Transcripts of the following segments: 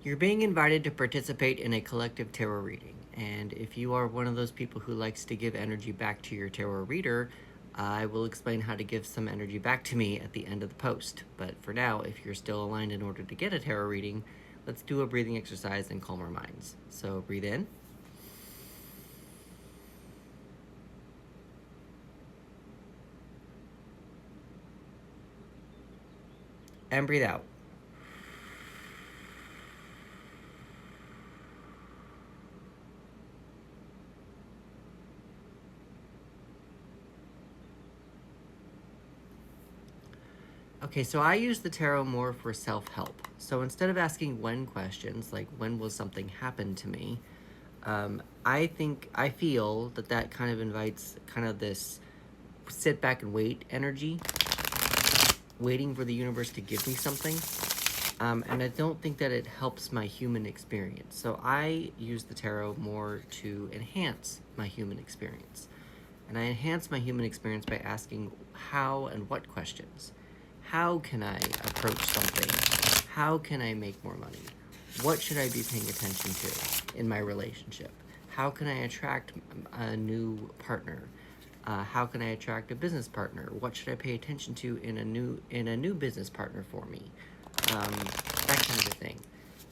You're being invited to participate in a collective tarot reading, and if you are one of those people who likes to give energy back to your tarot reader, I will explain how to give some energy back to me at the end of the post. But for now, if you're still aligned in order to get a tarot reading, let's do a breathing exercise and calm our minds. So breathe in. And breathe out. Okay, so I use the tarot more for self-help. So instead of asking when questions, like when will something happen to me, I feel that kind of invites kind of this sit back and wait energy, waiting for the universe to give me something. And I don't think that it helps my human experience. So I use the tarot more to enhance my human experience. And I enhance my human experience by asking how and what questions. How can I approach something? How can I make more money? What should I be paying attention to in my relationship? How can I attract a new partner? How can I attract a business partner? What should I pay attention to in a new business partner for me? That kind of a thing.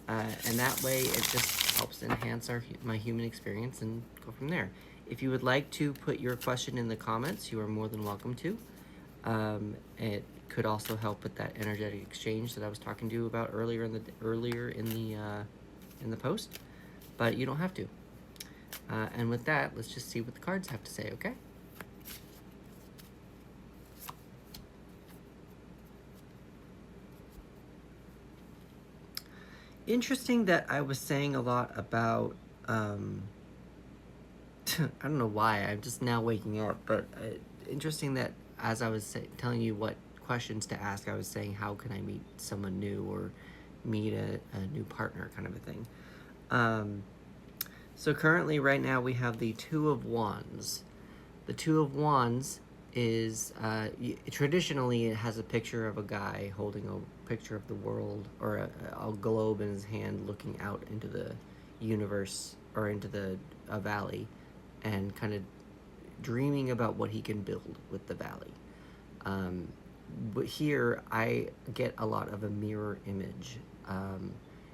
And that way, it just helps enhance my human experience and go from there. If you would like to put your question in the comments, you are more than welcome to. It could also help with that energetic exchange that I was talking to you about earlier in the post, but you don't have to. And with that, let's just see what the cards have to say, okay? Interesting that I was saying a lot about, I don't know why, I'm just now waking up, but interesting that as I was telling you what questions to ask, I was saying how can I meet someone new or meet a new partner kind of a thing. So currently right now we have the Two of Wands. The Two of Wands is, traditionally it has a picture of a guy holding a picture of the world or a globe in his hand looking out into the universe or into a valley and kind of dreaming about what he can build with the valley. But here I get a lot of a mirror image.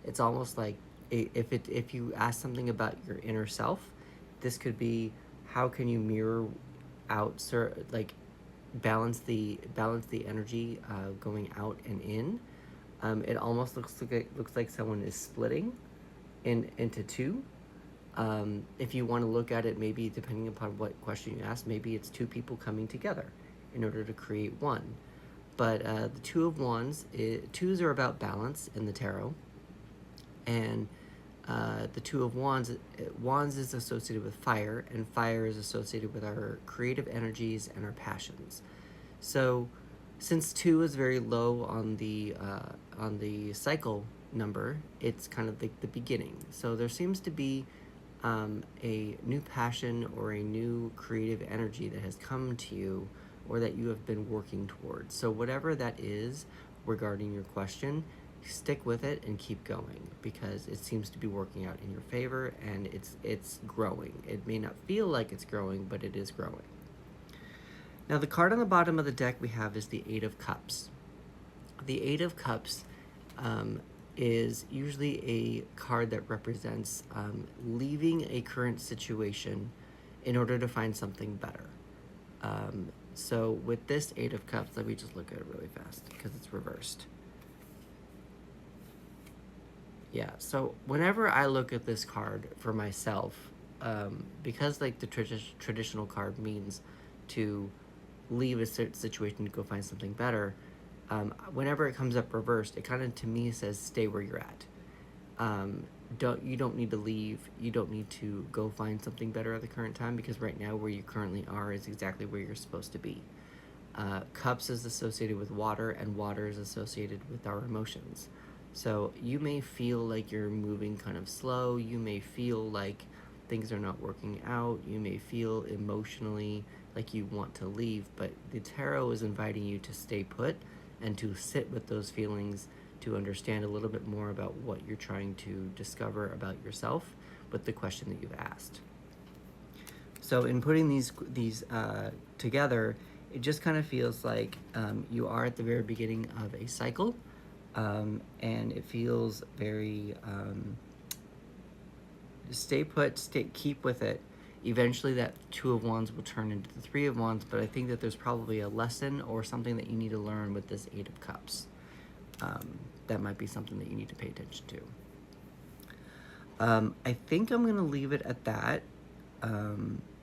It's almost like if you ask something about your inner self, this could be how can you mirror out, like balance the energy going out and in. It almost looks like someone is splitting into two. If you want to look at it, maybe depending upon what question you ask, maybe it's two people coming together in order to create one. But the Two of Wands, twos are about balance in the tarot, and the Two of Wands, Wands is associated with fire, and fire is associated with our creative energies and our passions. So, since two is very low on the cycle number, it's kind of like the beginning. So there seems to be a new passion or a new creative energy that has come to you or that you have been working towards. So whatever that is regarding your question, stick with it and keep going because it seems to be working out in your favor and it's growing. It may not feel like it's growing, but it is growing. Now the card on the bottom of the deck we have is the Eight of Cups. The Eight of Cups is usually a card that represents leaving a current situation in order to find something better. So with this Eight of Cups, let me just look at it really fast because it's reversed. Yeah, so whenever I look at this card for myself, because like the traditional card means to leave a certain situation to go find something better, whenever it comes up reversed, it kind of to me says stay where you're at. You don't need to leave. You don't need to go find something better at the current time because right now where you currently are is exactly where you're supposed to be. Cups is associated with water, and water is associated with our emotions. So you may feel like you're moving kind of slow. You may feel like things are not working out. You may feel emotionally like you want to leave, but the tarot is inviting you to stay put and to sit with those feelings, to understand a little bit more about what you're trying to discover about yourself with the question that you've asked. So in putting these together, it just kind of feels like you are at the very beginning of a cycle, and it feels very stay put, keep with it. Eventually that Two of Wands will turn into the Three of Wands, but I think that there's probably a lesson or something that you need to learn with this Eight of Cups. That might be something that you need to pay attention to. I think I'm going to leave it at that.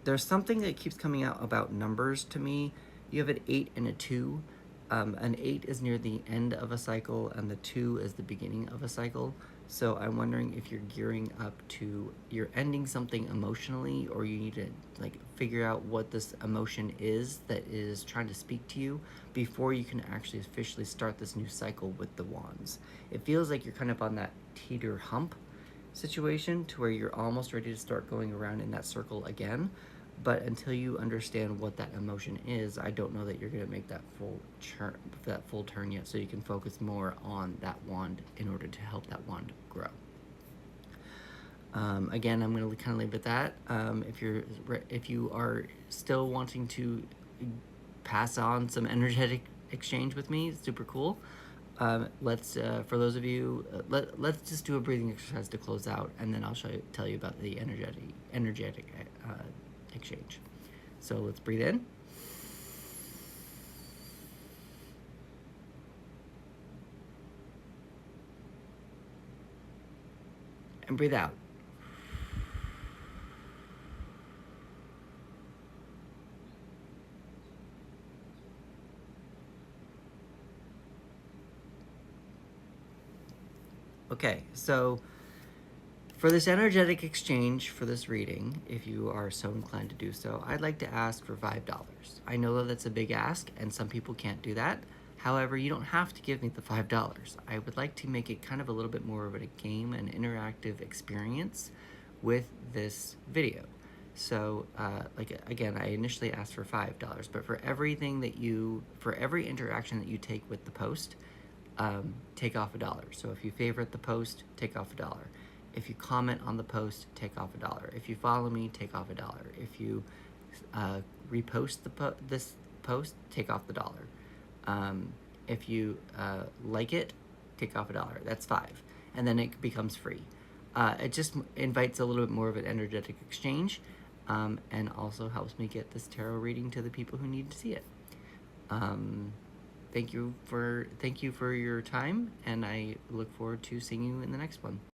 There's something that keeps coming out about numbers to me. You have an 8 and a 2. An 8 is near the end of a cycle, and the 2 is the beginning of a cycle. So I'm wondering if you're gearing up to, you're ending something emotionally, or you need to like figure out what this emotion is that is trying to speak to you before you can actually officially start this new cycle with the Wands. It feels like you're kind of on that teeter hump situation to where you're almost ready to start going around in that circle again. But until you understand what that emotion is, I don't know that you're going to make that full turn yet. So you can focus more on that wand in order to help that wand grow. Again, I'm going to kind of leave it at that. If you are still wanting to pass on some energetic exchange with me, it's super cool. Let's for those of you, let's just do a breathing exercise to close out, and then I'll tell you about the energetic exchange. So let's breathe in. And breathe out. Okay, so for this energetic exchange, for this reading, if you are so inclined to do so, I'd like to ask for $5. I know that that's a big ask, and some people can't do that. However, you don't have to give me the $5. I would like to make it kind of a little bit more of a game, an interactive experience with this video. So, like again, I initially asked for $5, but for every interaction that you take with the post, take off $1. So if you favorite the post, take off $1. If you comment on the post, take off $1. If you follow me, take off $1. If you repost this post, take off the dollar. If you like it, take off $1. That's $5, and then it becomes free. It just invites a little bit more of an energetic exchange, and also helps me get this tarot reading to the people who need to see it. Thank you for your time, and I look forward to seeing you in the next one.